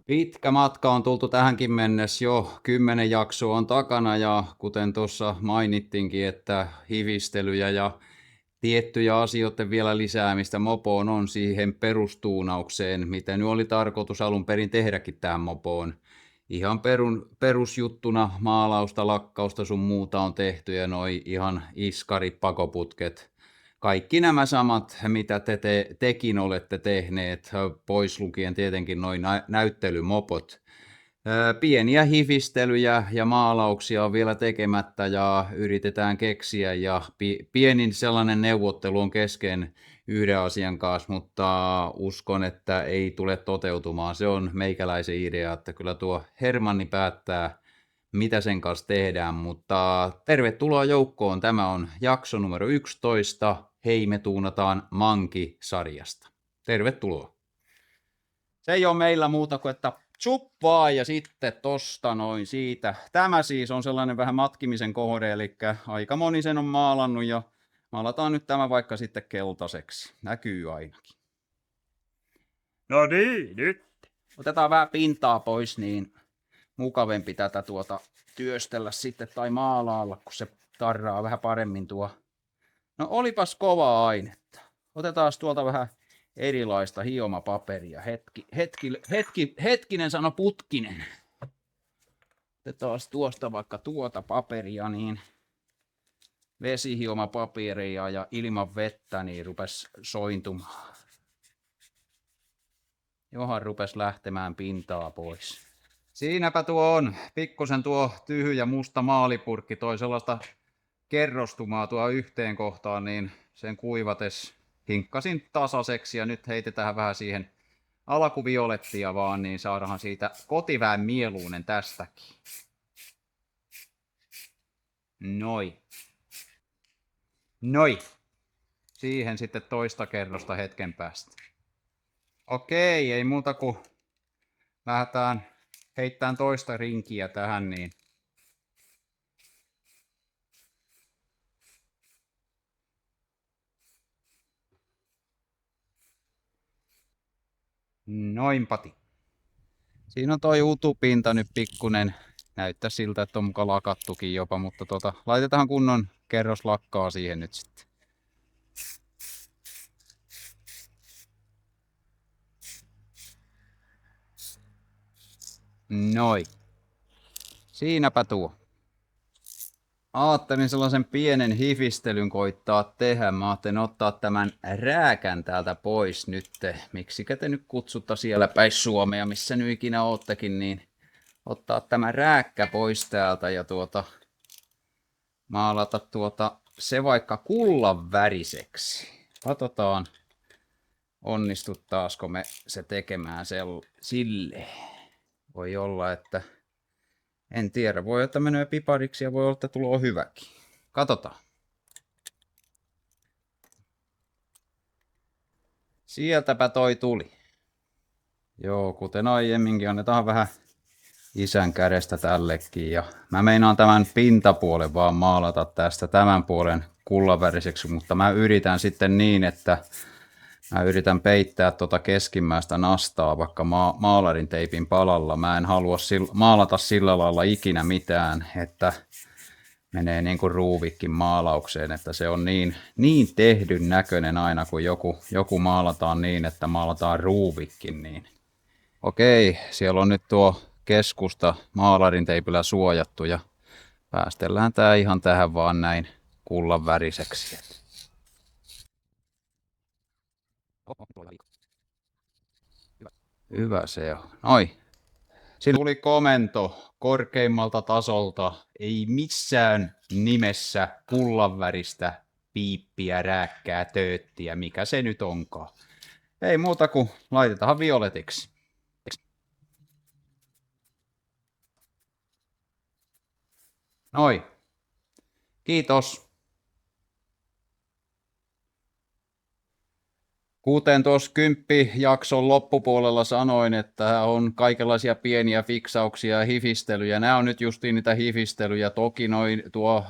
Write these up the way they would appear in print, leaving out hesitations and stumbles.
Pitkä matka on tultu tähänkin mennessä jo 10 jaksoa on takana ja kuten tuossa mainittiinkin, että hivistelyjä ja tiettyjä asioiden vielä lisäämistä mopoon on siihen perustuunaukseen, mitä nyt oli tarkoitus alun perin tehdäkin tähän mopoon. Ihan perusjuttuna maalausta, lakkausta sun muuta on tehty ja noi ihan iskarit, pakoputket. Kaikki nämä samat, mitä tekin olette tehneet, pois lukien tietenkin noin näyttelymopot. Pieniä hifistelyjä ja maalauksia on vielä tekemättä ja yritetään keksiä ja pienin sellainen neuvottelu on kesken yhden asian kanssa, mutta uskon, että ei tule toteutumaan. Se on meikäläisen idea, että kyllä tuo Hermanni päättää, mitä sen kanssa tehdään, mutta tervetuloa joukkoon. Tämä on jakso numero 11. Hei, me tuunataan Manki-sarjasta. Tervetuloa. Se ei ole meillä muuta kuin, että tsuppaa ja sitten tosta noin siitä. Tämä siis on sellainen vähän matkimisen kohde, eli aika moni sen on maalannut ja maalataan nyt tämä vaikka sitten keltaiseksi. Näkyy ainakin. No niin, nyt. Otetaan vähän pintaa pois, niin mukavempi tätä työstellä sitten tai maalailla, kun se tarraa vähän paremmin tuo. No olipas kovaa ainetta. Otetaan tuolta vähän erilaista hiomapaperia. Hetkinen sano putkinen. Otetaan tuosta vaikka tuota paperia, niin vesihiomapaperia ja ilman vettä niin rupes sointumaan. Johan rupes lähtemään pintaa pois. Siinäpä tuo on. Pikkusen tuo tyhjä musta maalipurkki toi sellaista kerrostumaa tuo yhteen kohtaan, niin sen kuivates hinkkasin tasaiseksi ja nyt heitetään vähän siihen alkuviolettia vaan, niin saadaan siitä kotiväen mieluinen tästäkin. Noi. Siihen sitten toista kerrosta hetken päästä. Okei, ei muuta kuin lähdetään heittämään toista rinkiä tähän, niin noinpati. Siinä on toi utupinta nyt pikkunen. Näyttää siltä, että on muka lakattukin jopa, mutta laitetaan kunnon kerroslakkaa siihen nyt sitten. Noi. Siinäpä tuo. Aattelin sellaisen pienen hifistelyn koittaa tehdä. Mä ajattelin ottaa tämän rääkän täältä pois nyt. Miksikä te nyt kutsutta siellä päin Suomea, missä nyt ikinä oottekin, niin ottaa tämä rääkkä pois täältä ja maalata se vaikka kullan väriseksi. Katsotaan, onnistuttaisiko me se tekemään sille. Voi olla, että en tiedä. Voi olla, että menee pipariksi ja voi olla, että tulee hyväkin. Katsotaan. Sieltäpä toi tuli. Joo, kuten aiemminkin, annetaan vähän isän kädestä tällekin. Ja mä meinaan tämän pintapuolen vaan maalata tästä tämän puolen kullanväriseksi, mutta mä yritän sitten niin, että mä yritän peittää keskimmäistä nastaa vaikka maalarin teipin palalla. Mä en halua maalata sillä lailla ikinä mitään, että menee niin kuin ruuvikin maalaukseen, että se on niin tehdyn näköinen aina, kun joku maalataan niin, että maalataan ruuvikin. Niin. Okei, siellä on nyt tuo keskusta maalarin teipillä suojattu ja päästellään tää ihan tähän vaan näin kullan väriseksi. Hyvä se on. Noi. Siinä tuli komento korkeimmalta tasolta. Ei missään nimessä kullanväristä piippiä, rääkkää, tööttiä, mikä se nyt onkaan. Ei muuta kuin laitetaan violetiksi. Noi. Kiitos. Kuten tuossa 10-jakson loppupuolella sanoin, että on kaikenlaisia pieniä fiksauksia ja hifistelyjä. Nämä on nyt justiin niitä hifistelyjä. Toki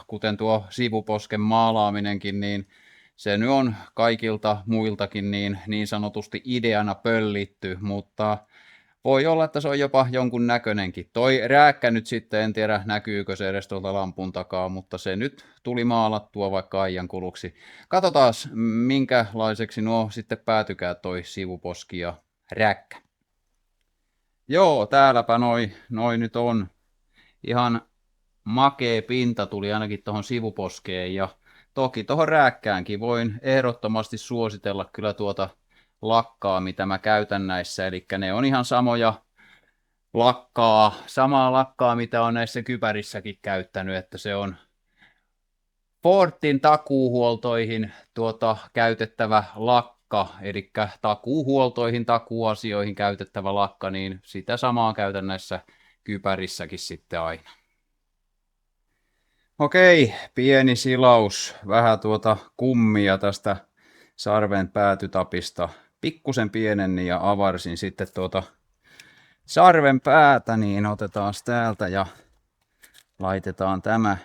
kuten tuo sivuposken maalaaminenkin, niin se nyt on kaikilta muiltakin niin sanotusti ideana pöllitty, mutta voi olla, että se on jopa jonkun näköinenkin. Toi rääkkä nyt sitten, en tiedä näkyykö se edes tuolta lampun takaa, mutta se nyt tuli maalattua vaikka ajan kuluksi. Katsotaan, minkälaiseksi nuo sitten päätykää toi sivuposki ja rääkkä. Joo, täälläpä noi nyt on. Ihan makea pinta tuli ainakin tuohon sivuposkeen ja toki tuohon rääkkäänkin voin ehdottomasti suositella kyllä tuota lakkaa, mitä mä käytän näissä. Eli ne on ihan samaa lakkaa, mitä on näissä kypärissäkin käyttänyt, että se on Fortin takuuhuoltoihin käytettävä lakka, eli takuuhuoltoihin, takuuasioihin käytettävä lakka, niin sitä samaa käytän näissä kypärissäkin sitten aina. Okei, pieni silaus, vähän kummia tästä sarven päätytapista. Pikkusen pienennin ja avarsin sitten sarven päätä, niin otetaan täältä ja laitetaan tämä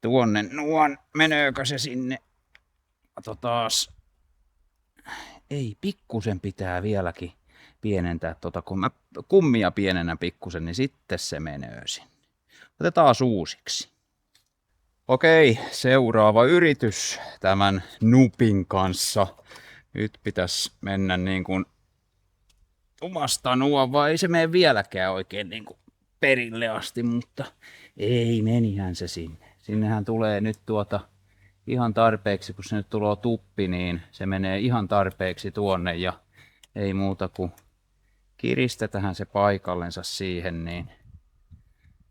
tuonne nuon. Meneekö se sinne? Katsotaas. Ei, pikkusen pitää vieläkin pienentää kun mä kummia pienennän pikkusen, niin sitten se menee sinne. Otetaan uusiksi. Okei, seuraava yritys tämän nupin kanssa. Nyt pitäisi mennä niin kuin omasta nuo, vai ei se mene vieläkään oikein niin kuin perille asti, mutta ei, menihän se sinne. Sinnehän tulee nyt ihan tarpeeksi, kun se nyt tulee tuppi, niin se menee ihan tarpeeksi tuonne ja ei muuta kuin kiristetään se paikallensa siihen, niin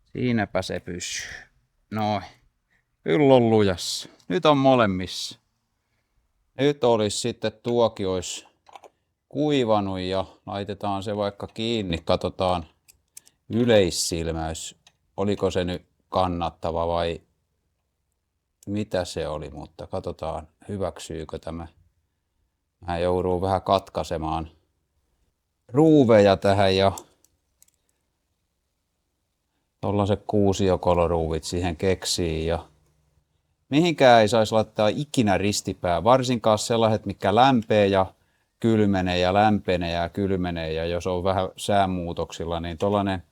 siinäpä se pysyy. Noin. Kyllä on lujassa. Nyt on molemmissa. Nyt olisi sitten tuokin olisi kuivanut ja laitetaan se vaikka kiinni. Katsotaan yleissilmäys. Oliko se nyt kannattava vai mitä se oli, mutta katsotaan hyväksyykö tämä. Mä joudun vähän katkaisemaan ruuveja tähän ja tollaiset kuusiokoloruuvit siihen keksiin ja mihinkään ei saisi laittaa ikinä ristipää, varsinkaan sellaiset, mikä lämpee ja kylmenee ja lämpenee ja kylmenee ja jos on vähän säänmuutoksilla, niin tollainen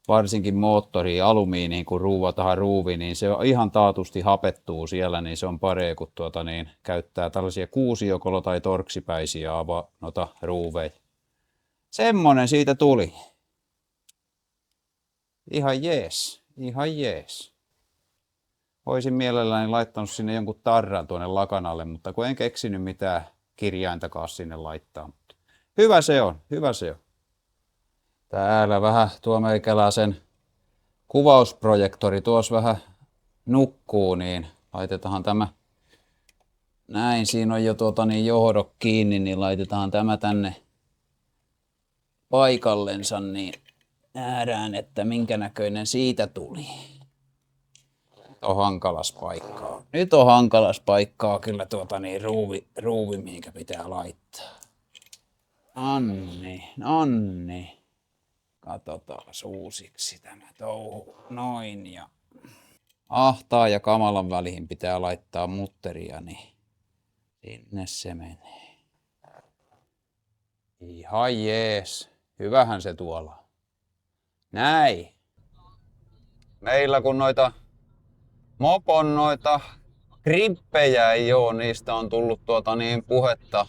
varsinkin moottori alumiiniin, kun ruuvataan ruuvi, niin se ihan taatusti hapettuu siellä, niin se on parempi, kun käyttää tällaisia kuusiokolo- tai torksipäisiä ruuveja. Semmonen siitä tuli. Ihan jees, ihan jees. Olisin mielelläni laittanut sinne jonkun tarran tuonne lakanalle, mutta kun en keksinyt mitään kirjaintakaan sinne laittaa. Hyvä se on, hyvä se on. Täällä vähän tuo meikäläisen kuvausprojektori tuossa vähän nukkuu, niin laitetaan tämä. Näin, siinä on jo johdot kiinni, niin laitetaan tämä tänne paikallensa, niin nähdään, että minkä näköinen siitä tuli. On hankalas paikkaa. Nyt on hankalas paikkaa kyllä ruuvi, mihinkä pitää laittaa. Nonni. Katsotaan uusiksi tämä touhu. Noin ja ahtaa ja kamalan väliin pitää laittaa mutteria, niin sinne se menee. Ihan jees. Hyvähän se tuolla. Näin. Meillä kun mopon grippejä ei oo, niistä on tullut puhetta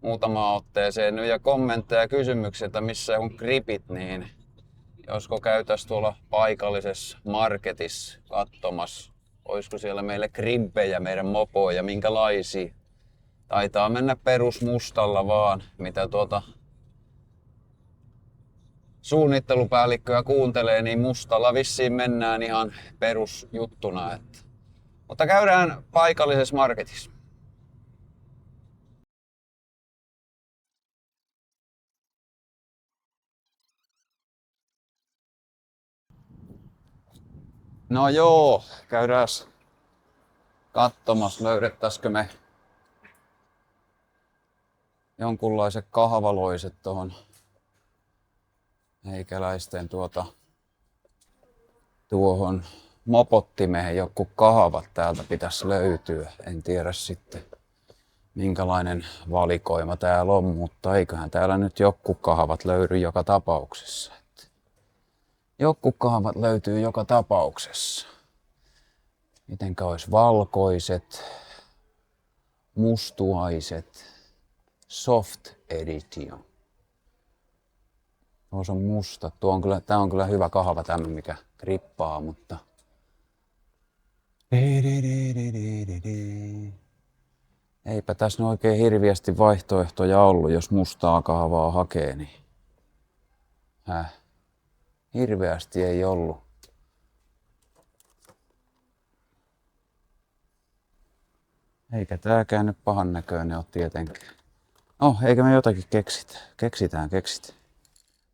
muutamaan otteeseen nyt ja kommentteja ja kysymyksiä, että missä on gripit, niin josko käytäis tuolla paikallisessa marketissa katsomassa, olisiko siellä meille grippejä meidän mopoja ja minkälaisia. Taitaa mennä perusmustalla vaan, mitä suunnittelupäällikköä kuuntelee, niin mustalla vissiin mennään ihan perusjuttuna. Mutta käydään paikallisessa marketissa. No joo, käydään katsomassa, löydettäisikö me jonkunlaiset kahvaloiset tohon meikäläisten tuohon mopottimeen. Joku kahvat täältä pitäisi löytyä, en tiedä sitten minkälainen valikoima täällä on, mutta eiköhän täällä nyt jotkut kahvat löydy joka tapauksessa. Jotkut kahvat löytyy joka tapauksessa. Mitenkä olisi valkoiset, mustuaiset, soft edition. Tuossa on musta. Tää on kyllä hyvä kahva tämä, mikä rippaa, mutta... Eipä tässä oikein hirviästi vaihtoehtoja ollut, jos mustaa kahvaa hakee, niin... Hirveästi ei ollut. Eikä tääkään nyt pahan näköinen ole tietenkään. No, eikä me jotakin keksitä. Keksitään.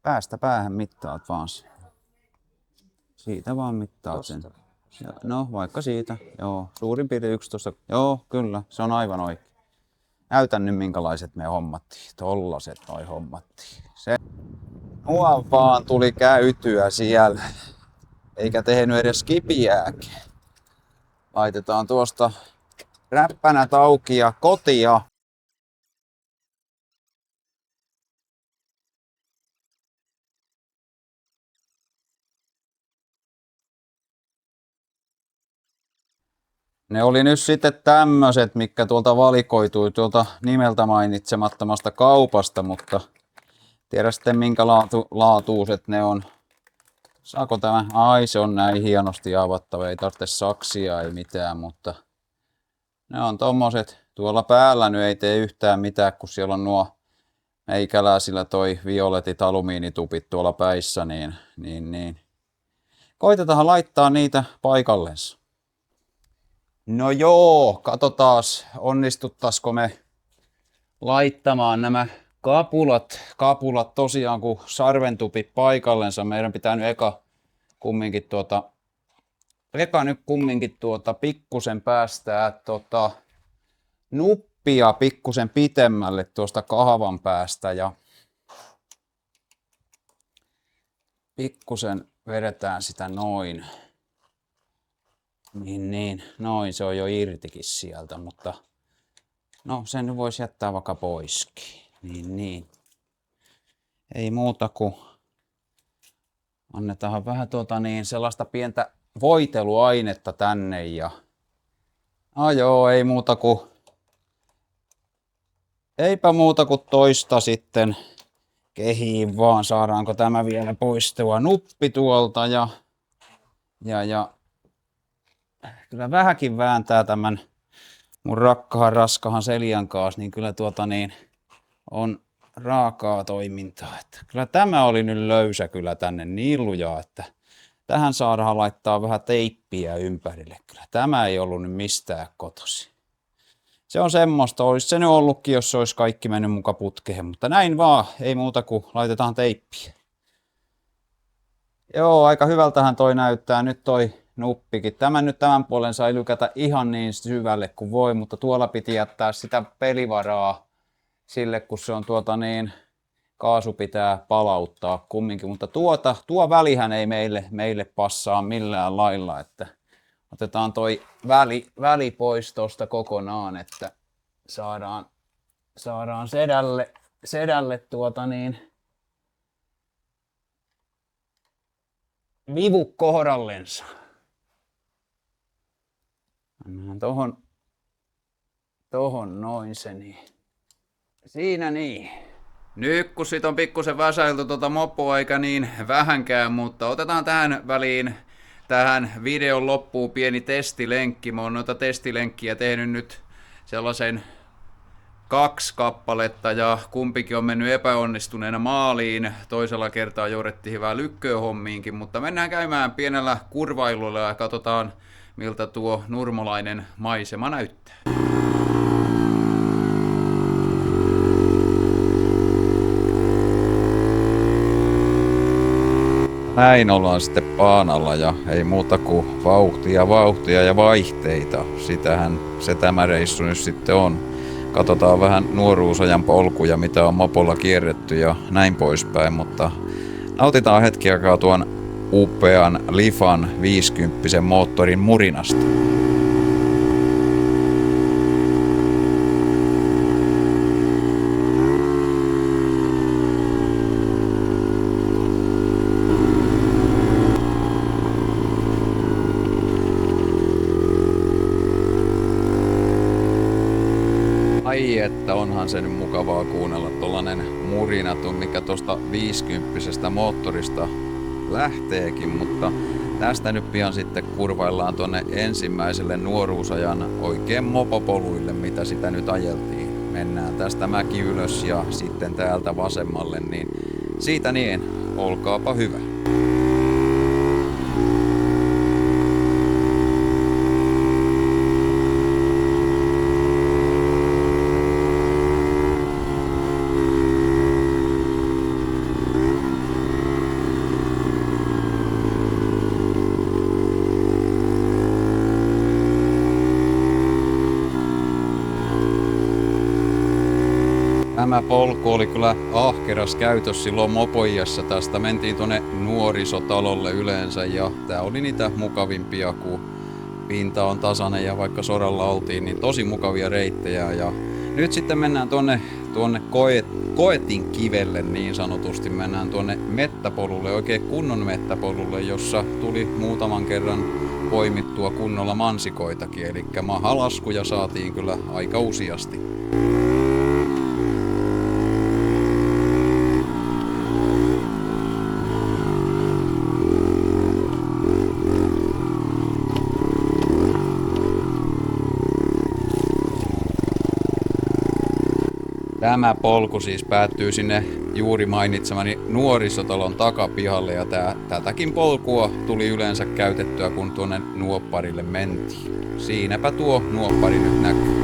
Päästä päähän mittaat vaan. Siitä vaan mittaat sen. No, vaikka siitä. Joo, suurin piirtein 11. Joo, kyllä, se on aivan oikein. Näytän nyt minkälaiset me hommattiin. Tollaset noi hommattiin. Se mua vaan tuli käytyä siellä. Eikä tehnyt edes kipiääkin. Laitetaan tuosta räppänät auki ja kotia. Ne oli nyt sitten tämmöset, mitkä tuolta valikoitui tuolta nimeltä mainitsemattomasta kaupasta, mutta tiedä sitten minkä laatuiset ne on. Saako tämä? Ai, se on näin hienosti avattava, ei tarvitse saksia, ei mitään, mutta ne on tommoset. Tuolla päällä nyt ei tee yhtään mitään, kun siellä on nuo meikäläisillä toi violetit alumiinitupit tuolla päissä, niin. Koitetaan laittaa niitä paikallensa. No joo, katsotaas onnistuttaisiko me laittamaan nämä kapulat tosiaan kun sarventupit paikallensa. Meidän pitää nyt eka kumminkin pikkusen päästää nuppia pikkusen pitemmälle tuosta kahvan päästä ja pikkusen vedetään sitä noin. Niin, noin se on jo irtikin sieltä, mutta no sen nyt voisi jättää vaikka poiskin. Niin. Ei muuta kuin annetaan vähän sellaista pientä voiteluainetta tänne ja joo, eipä muuta kuin toista sitten kehiin vaan, saadaanko tämä vielä poistua nuppi tuolta ja kyllä vähänkin vääntää tämän mun raskahan Seljan kanssa, niin kyllä on raakaa toimintaa. Että kyllä tämä oli nyt löysä kyllä tänne niin lujaa, että tähän saadaan laittaa vähän teippiä ympärille. Kyllä tämä ei ollut nyt mistään kotosi. Se on semmoista, olisi se nyt ollutkin, jos se olisi kaikki mennyt muka putkeen, mutta näin vaan, ei muuta kuin laitetaan teippiä. Joo, aika hyvältähän toi näyttää nyt toi nuppikin. Tämän puolen sai lykätä ihan niin syvälle kuin voi, mutta tuolla piti jättää sitä pelivaraa sille, kun se on kaasu pitää palauttaa kumminkin, mutta tuo välihän ei meille passaa millään lailla, että otetaan toi väli pois tosta kokonaan, että saadaan sedälle vivu kohdallensa. Mennään tohon noin se niin. Siinä niin. Nyt kun sit on pikkusen väsäilty mopoa eikä niin vähänkään, mutta otetaan tähän väliin tähän videon loppuun pieni testilenkki. Mä oon noita testilenkkiä tehnyt nyt sellaisen 2 kappaletta ja kumpikin on mennyt epäonnistuneena maaliin. Toisella kertaa joudettiin hyvää lykköä hommiinkin, mutta mennään käymään pienellä kurvailulla ja katsotaan miltä tuo nurmolainen maisema näyttää. Näin ollaan sitten paanalla ja ei muuta kuin vauhtia ja vaihteita. Sitähän se tämä reissu nyt sitten on. Katsotaan vähän nuoruusajan polkuja, mitä on mopolla kierretty ja näin poispäin, mutta nautitaan hetki aikaa tuon upean Lifan 50 moottorin murinasta. Ai että onhan se nyt mukavaa kuunnella tollanen murinatu, mikä tosta 50 moottorista lähteekin, mutta tästä nyt pian sitten kurvaillaan tonne ensimmäiselle nuoruusajan oikein mopopoluille, mitä sitä nyt ajeltiin. Mennään tästä mäki ylös ja sitten täältä vasemmalle, niin siitä niin, olkaapa hyvä. Tämä polku oli kyllä ahkeras käytös silloin mopoijassa. Tästä mentiin tuonne nuorisotalolle yleensä ja tää oli niitä mukavimpia, kun pinta on tasainen ja vaikka soralla oltiin, niin tosi mukavia reittejä. Ja nyt sitten mennään tuonne Koetin kivelle niin sanotusti. Mennään tuonne mettäpolulle, oikein kunnon mettäpolulle, jossa tuli muutaman kerran poimittua kunnolla mansikoitakin. Eli mahalaskuja saatiin kyllä aika useasti. Tämä polku siis päättyy sinne juuri mainitsemani nuorisotalon takapihalle ja tätäkin polkua tuli yleensä käytettyä, kun tuonne nuopparille mentiin. Siinäpä tuo nuoppari nyt näkyy.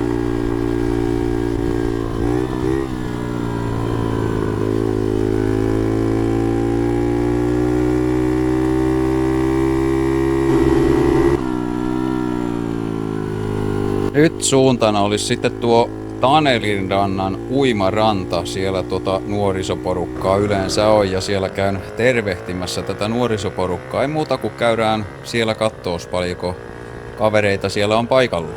Nyt suuntana olisi sitten tuo Tanelinrannan uimaranta, siellä nuorisoporukkaa yleensä on ja siellä käyn tervehtimässä tätä nuorisoporukkaa. Ei muuta kuin käydään siellä kattoos paljonko kavereita siellä on paikalla.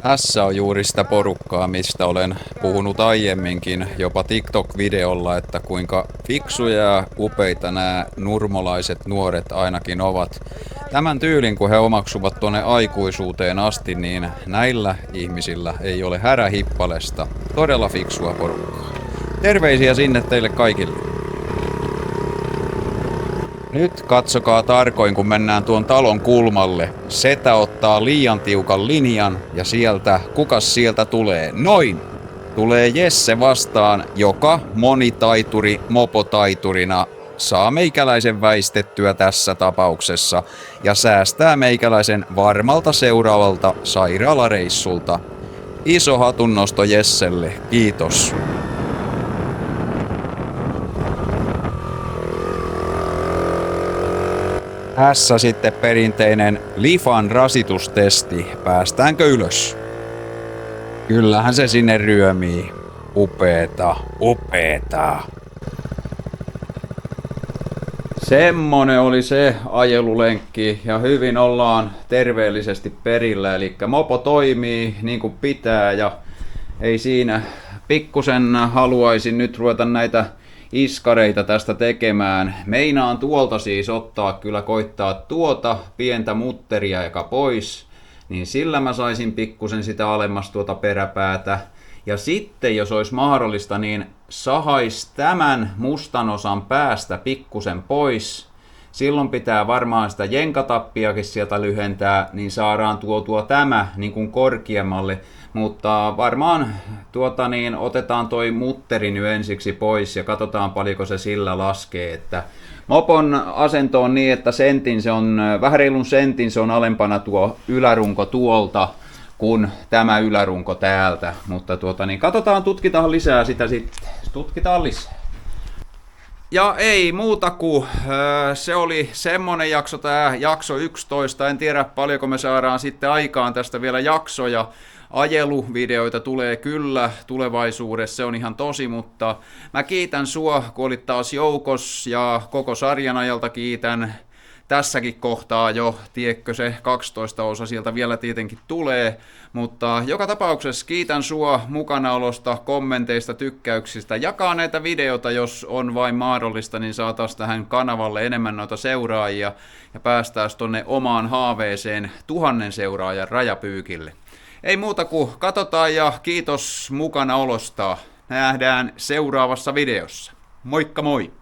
Tässä on juuri sitä porukkaa, mistä olen puhunut aiemminkin, jopa TikTok-videolla, että kuinka fiksuja ja upeita nämä nurmolaiset nuoret ainakin ovat. Tämän tyylin, kun he omaksuvat tuonne aikuisuuteen asti, niin näillä ihmisillä ei ole härähippalesta. Todella fiksua porukkaa. Terveisiä sinne teille kaikille. Nyt katsokaa tarkoin, kun mennään tuon talon kulmalle. Setä ottaa liian tiukan linjan ja kukas sieltä tulee? Noin! Tulee Jesse vastaan, joka monitaituri mopotaiturina saa meikäläisen väistettyä tässä tapauksessa ja säästää meikäläisen varmalta seuraavalta sairaalareissulta. Iso hatunnosto Jesselle, kiitos! Tässä sitten perinteinen lifan rasitustesti. Päästäänkö ylös? Kyllähän se sinne ryömii. Upeeta, upeeta. Semmonen oli se ajelulenkki ja hyvin ollaan terveellisesti perillä. Eli mopo toimii niin kuin pitää ja ei siinä. Pikkusen haluaisin nyt ruveta näitä iskareita tästä tekemään. Meinaan tuolta siis ottaa, kyllä koittaa tuota pientä mutteria eka pois, niin sillä mä saisin pikkusen sitä alemmas tuota peräpäätä. Ja sitten jos olisi mahdollista, niin sahais tämän mustan osan päästä pikkusen pois. Silloin pitää varmaan sitä jenkatappiakin sieltä lyhentää, niin saadaan tuotua tämä niin kuin korkeammalle. Mutta varmaan otetaan toi mutteri nyt ensiksi pois ja katsotaan paljonko se sillä laskee. Että mopon asento on niin, että vähän reilun sentin se on alempana tuo ylärunko tuolta kuin tämä ylärunko täältä. Mutta katsotaan, tutkitaan lisää sitä sitten. Tutkitaan lisää. Ja ei muuta kuin se oli semmonen jakso, tää jakso 11. En tiedä paljonko me saadaan sitten aikaan tästä vielä jaksoja. Ajeluvideoita tulee kyllä tulevaisuudessa, se on ihan tosi, mutta mä kiitän sua, kun olit taas joukos ja koko sarjan ajalta kiitän. tässäkin kohtaa jo, tiedätkö se 12 osa sieltä vielä tietenkin tulee, mutta joka tapauksessa kiitän sua mukanaolosta, kommenteista, tykkäyksistä, jakaa näitä videoita, jos on vain mahdollista, niin saataisiin tähän kanavalle enemmän noita seuraajia ja päästäisiin tonne omaan haaveeseen 1000 seuraajan rajapyykille. Ei muuta kuin katsotaan ja kiitos mukanaolosta. Nähdään seuraavassa videossa. Moikka moi!